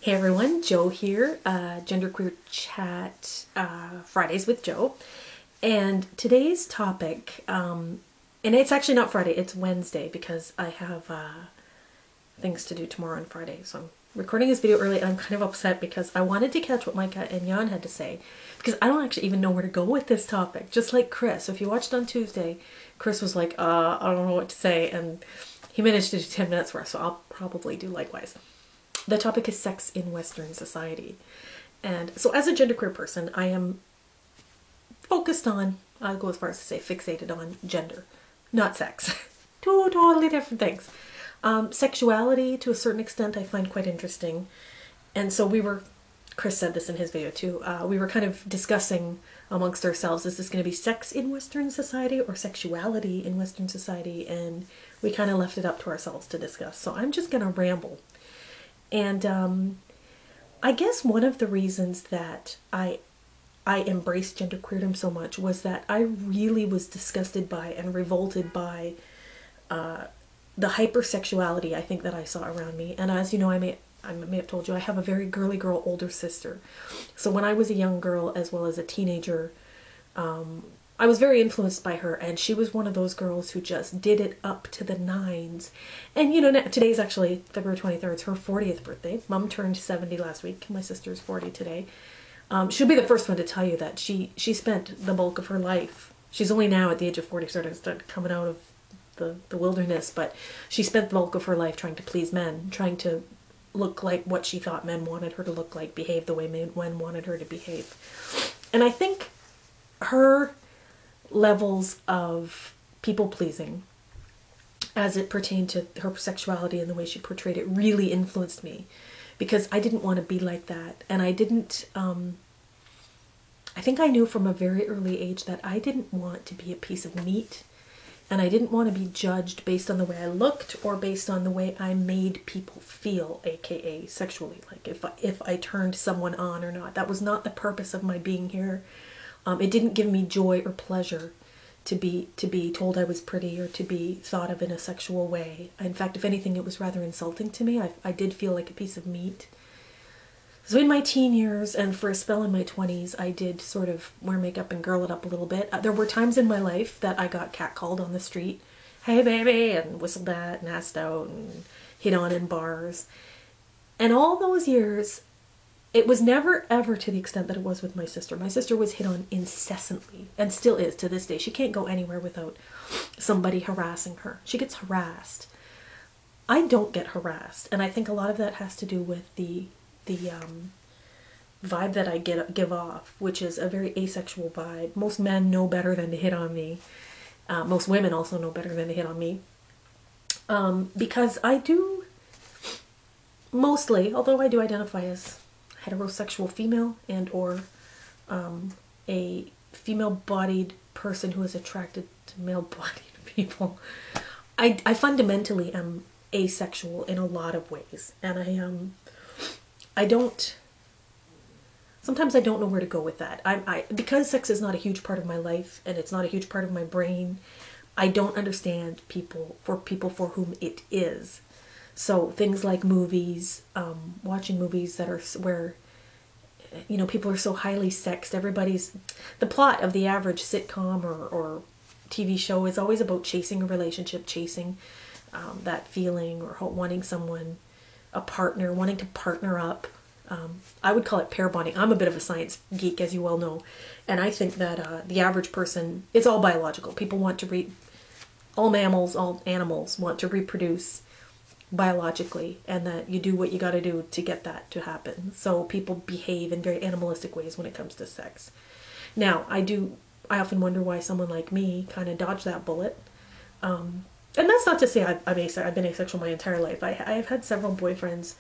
Hey everyone, Joe here, Genderqueer Chat Fridays with Joe. And today's topic, and it's actually not Friday, it's Wednesday because I have things to do tomorrow on Friday. So I'm recording this video early and I'm kind of upset because I wanted to catch what Micah and Jan had to say because I don't actually even know where to go with this topic. Just like Chris, if you watched on Tuesday, Chris was like, I don't know what to say, and he managed to do 10 minutes worth, so I'll probably do likewise. The topic is sex in Western society. And so as a genderqueer person, I am focused on, I'll go as far as to say fixated on gender, not sex. Two totally different things. Sexuality, to a certain extent, I find quite interesting. And so Chris said this in his video too, we were kind of discussing amongst ourselves, is this going to be sex in Western society or sexuality in Western society? And we kind of left it up to ourselves to discuss. So I'm just going to ramble. And I guess one of the reasons that I embraced genderqueerdom so much was that I really was disgusted by and revolted by the hypersexuality I think that I saw around me. And as you know, I may have told you, I have a very girly girl older sister. So when I was a young girl as well as a teenager, I was very influenced by her, and she was one of those girls who just did it up to the nines. And you know, today's actually February 23rd, it's her 40th birthday. Mom turned 70 last week. My sister's 40 today. She'll be the first one to tell you that she spent the bulk of her life. She's only now at the age of 40 started coming out of the wilderness, but she spent the bulk of her life trying to please men, trying to look like what she thought men wanted her to look like, behave the way men wanted her to behave. And I think her levels of people-pleasing as it pertained to her sexuality and the way she portrayed it really influenced me, because I didn't want to be like that. And I didn't, I think I knew from a very early age that I didn't want to be a piece of meat, and I didn't want to be judged based on the way I looked or based on the way I made people feel, aka sexually, like if I turned someone on or not. That was not the purpose of my being here. It didn't give me joy or pleasure to be told I was pretty or to be thought of in a sexual way. In fact, if anything, it was rather insulting to me. I did feel like a piece of meat. So in my teen years and for a spell in my 20s, I did sort of wear makeup and girl it up a little bit. There were times in my life that I got catcalled on the street, "Hey baby," and whistled at and asked out and hit on in bars. And all those years, it was never ever to the extent that it was with my sister. My sister was hit on incessantly and still is to this day. She can't go anywhere without somebody harassing her. She gets harassed. I don't get harassed, and I think a lot of that has to do with the vibe that I give off, which is a very asexual vibe. Most men know better than to hit on me. Most women also know better than to hit on me. Because I do mostly, although I do identify as heterosexual female and or a female-bodied person who is attracted to male-bodied people, I fundamentally am asexual in a lot of ways, and sometimes I don't know where to go with that. Because sex is not a huge part of my life and it's not a huge part of my brain, I don't understand people for whom it is. So things like movies, watching movies that are where, you know, people are so highly sexed. The plot of the average sitcom or TV show is always about chasing a relationship, chasing that feeling, or wanting someone, a partner, wanting to partner up. I would call it pair bonding. I'm a bit of a science geek, as you well know, and I think that the average person, it's all biological. People want to all mammals, all animals want to reproduce biologically, and that you do what you got to do to get that to happen. So people behave in very animalistic ways when it comes to sex. Now, I often wonder why someone like me kind of dodged that bullet. And that's not to say I've been asexual my entire life. I've had several boyfriends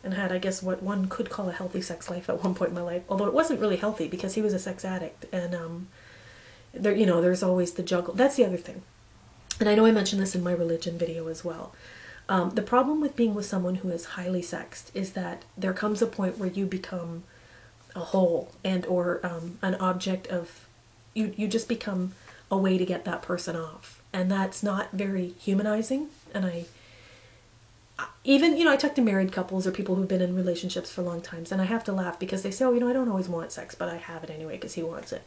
and had, I guess, what one could call a healthy sex life at one point in my life. Although it wasn't really healthy because he was a sex addict, and there's always the juggle. That's the other thing. And I know I mentioned this in my religion video as well. The problem with being with someone who is highly sexed is that there comes a point where you become a hole and or an object of, you just become a way to get that person off. And that's not very humanizing. And I, even, I talk to married couples or people who've been in relationships for long times, and I have to laugh because they say, oh, I don't always want sex, but I have it anyway because he wants it.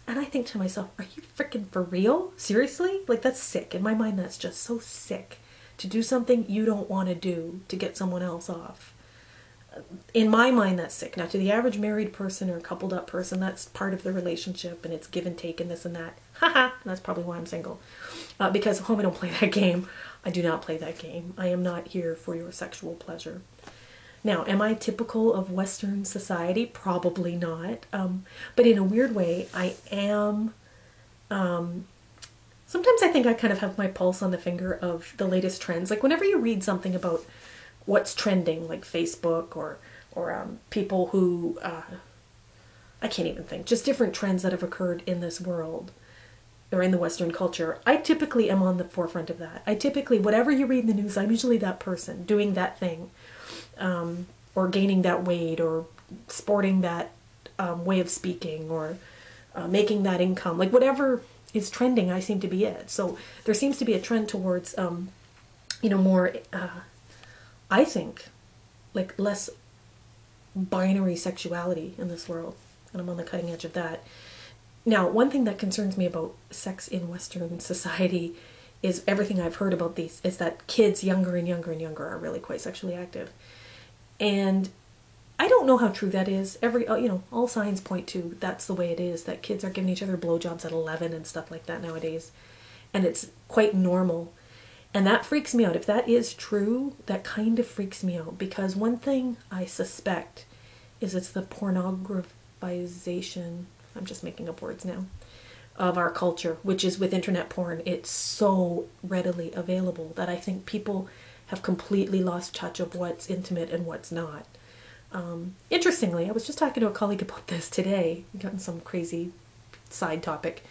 And I think to myself, are you freaking for real? Seriously? Like, that's sick. In my mind, that's just so sick. To do something you don't want to do to get someone else off. In my mind, that's sick. Now, to the average married person or coupled up person, that's part of the relationship, and it's give and take and this and that. Haha, that's probably why I'm single. Because at home I don't play that game. I do not play that game. I am not here for your sexual pleasure. Now, am I typical of Western society? Probably not. But in a weird way, I am. Sometimes I think I kind of have my pulse on the finger of the latest trends. Like whenever you read something about what's trending, like Facebook or people who, I can't even think, just different trends that have occurred in this world or in the Western culture, I typically am on the forefront of that. I typically, whatever you read in the news, I'm usually that person doing that thing, or gaining that weight, or sporting that way of speaking, or making that income. Like whatever is trending, I seem to be it. So there seems to be a trend towards, more, I think, like less binary sexuality in this world. And I'm on the cutting edge of that. Now, one thing that concerns me about sex in Western society is everything I've heard about these is that kids younger and younger and younger are really quite sexually active. And I don't know how true that is. All signs point to that's the way it is, that kids are giving each other blowjobs at 11 and stuff like that nowadays. And it's quite normal. And that freaks me out. If that is true, that kind of freaks me out. Because one thing I suspect is it's the pornographization, I'm just making up words now, of our culture, which is with internet porn. It's so readily available that I think people have completely lost touch of what's intimate and what's not. Interestingly, I was just talking to a colleague about this today, gotten some crazy side topic.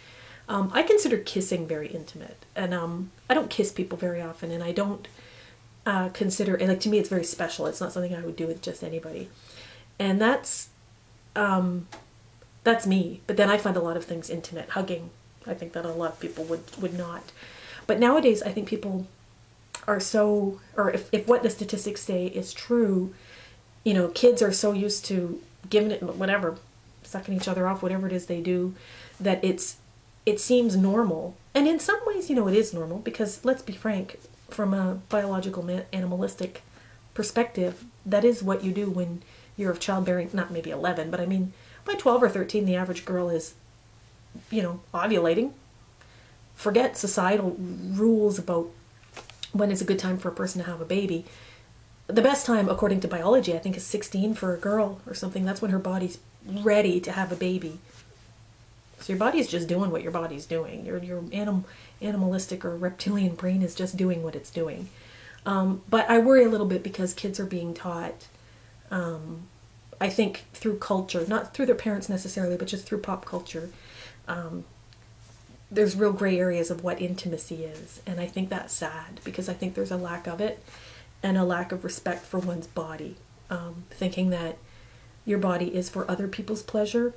I consider kissing very intimate, and I don't kiss people very often, and I don't consider, like, to me it's very special. It's not something I would do with just anybody. And that's me. But then I find a lot of things intimate. Hugging, I think that a lot of people would not. But nowadays, I think people are so, or if what the statistics say is true, kids are so used to giving it, whatever, sucking each other off, whatever it is they do, that it seems normal. And in some ways, it is normal, because let's be frank, from a biological, animalistic perspective, that is what you do when you're of childbearing, not maybe 11, but I mean, by 12 or 13, the average girl is, ovulating. Forget societal rules about when is a good time for a person to have a baby. The best time, according to biology, I think is 16 for a girl or something. That's when her body's ready to have a baby. So your body's just doing what your body's doing. Your animalistic or reptilian brain is just doing what it's doing. But I worry a little bit because kids are being taught, I think through culture, not through their parents necessarily, but just through pop culture, there's real gray areas of what intimacy is. And I think that's sad, because I think there's a lack of it and a lack of respect for one's body. Thinking that your body is for other people's pleasure.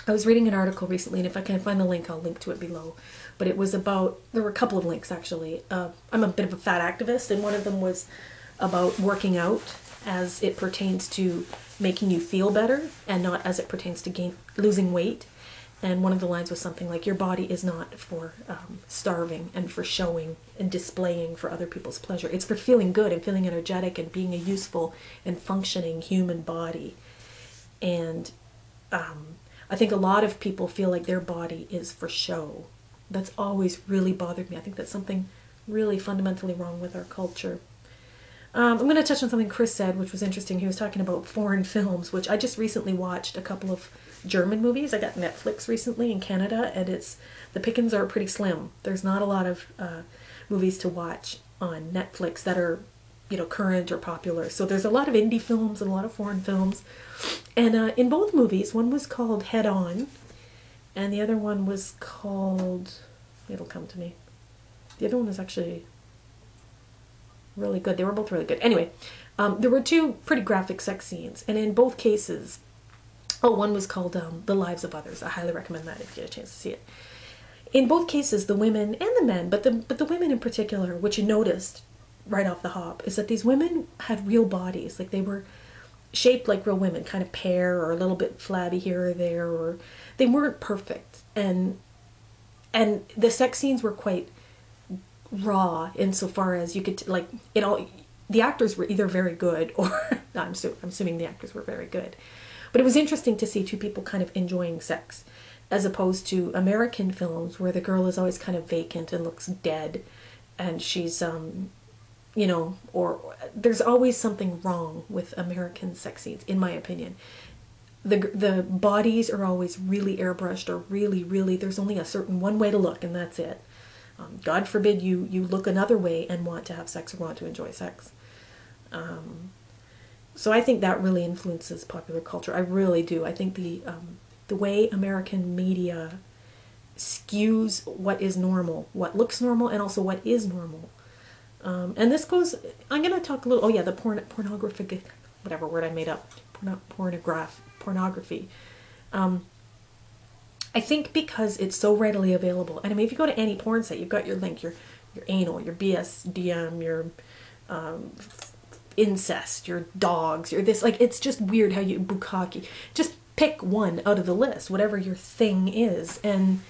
I was reading an article recently, and if I can find the link, I'll link to it below. But it was about, there were a couple of links actually. I'm a bit of a fat activist, and one of them was about working out as it pertains to making you feel better and not as it pertains to losing weight. And one of the lines was something like, your body is not for starving and for showing and displaying for other people's pleasure. It's for feeling good and feeling energetic and being a useful and functioning human body. And I think a lot of people feel like their body is for show. That's always really bothered me. I think that's something really fundamentally wrong with our culture. I'm going to touch on something Chris said, which was interesting. He was talking about foreign films, which I just recently watched a couple of German movies. I got Netflix recently in Canada, and the pickings are pretty slim. There's not a lot of movies to watch on Netflix that are, current or popular. So there's a lot of indie films and a lot of foreign films. And in both movies, one was called Head On, and the other one was called, it'll come to me. The other one was actually really good. They were both really good. Anyway, there were two pretty graphic sex scenes, and in both cases, one was called The Lives of Others. I highly recommend that if you get a chance to see it. In both cases, the women and the men, but the women in particular, which you noticed, right off the hop is that these women had real bodies. Like, they were shaped like real women, kind of pear or a little bit flabby here or there, or they weren't perfect. And the sex scenes were quite raw insofar as you could, like, it all, the actors were either very good or I'm assuming the actors were very good. But it was interesting to see two people kind of enjoying sex, as opposed to American films where the girl is always kind of vacant and looks dead, and she's you know, or there's always something wrong with American sex scenes, in my opinion. The bodies are always really airbrushed, or really, there's only a certain one way to look, and that's it. God forbid you look another way and want to have sex or want to enjoy sex. So I think that really influences popular culture. I really do. I think the way American media skews what is normal, what looks normal, and also what is normal. And this goes, I'm going to talk a little, oh yeah, the pornography, whatever word I made up, pornography. I think because it's so readily available, and I mean, if you go to any porn site, you've got your link, your anal, your BSDM, your incest, your dogs, your this, like, it's just weird how you, bukkake, just pick one out of the list, whatever your thing is, and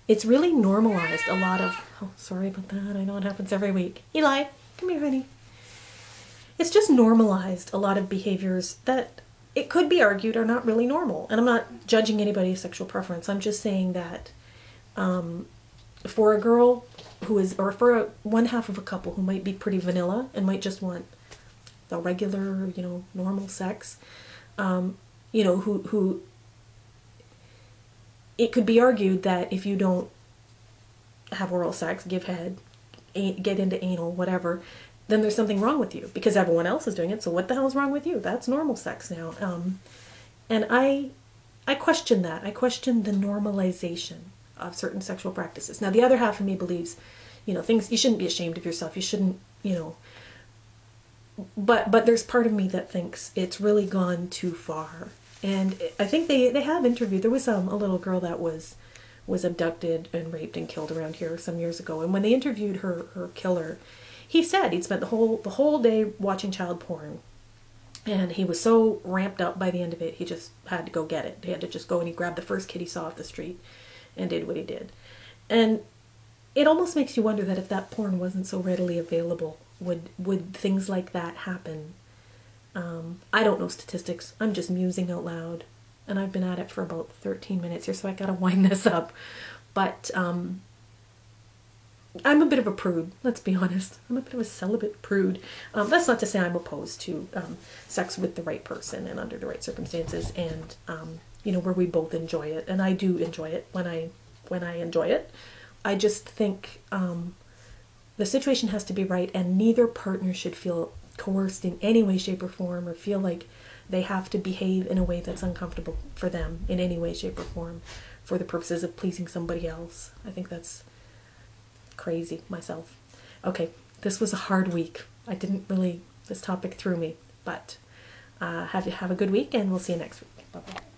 it's really normalized a lot of, oh, sorry about that, I know it happens every week. Eli, come here, honey. It's just normalized a lot of behaviors that it could be argued are not really normal. And I'm not judging anybody's sexual preference. I'm just saying that for a girl who is, or for one half of a couple who might be pretty vanilla and might just want the regular, you know, normal sex, you know, who it could be argued that if you don't have oral sex, give head, get into anal, whatever, then there's something wrong with you because everyone else is doing it. So what the hell is wrong with you? That's normal sex now. And I question that. I question the normalization of certain sexual practices. Now, the other half of me believes, you know, things, you shouldn't be ashamed of yourself. You shouldn't, you know, but there's part of me that thinks it's really gone too far. And I think they have interviewed, there was a little girl that was abducted and raped and killed around here some years ago. And when they interviewed her killer, he said he'd spent the whole day watching child porn. And he was so ramped up by the end of it, he just had to go get it. He had to just go, and he grabbed the first kid he saw off the street and did what he did. And it almost makes you wonder that if that porn wasn't so readily available, would things like that happen? I don't know statistics. I'm just musing out loud. And I've been at it for about 13 minutes here, so I gotta wind this up. But I'm a bit of a prude, let's be honest. I'm a bit of a celibate prude. That's not to say I'm opposed to sex with the right person and under the right circumstances, and you know, where we both enjoy it. And I do enjoy it when I enjoy it. I just think the situation has to be right, and neither partner should feel coerced in any way, shape, or form, or feel like they have to behave in a way that's uncomfortable for them in any way, shape, or form for the purposes of pleasing somebody else. I think that's crazy myself. Okay, this was a hard week. This topic threw me, but have a good week, and we'll see you next week. Bye-bye.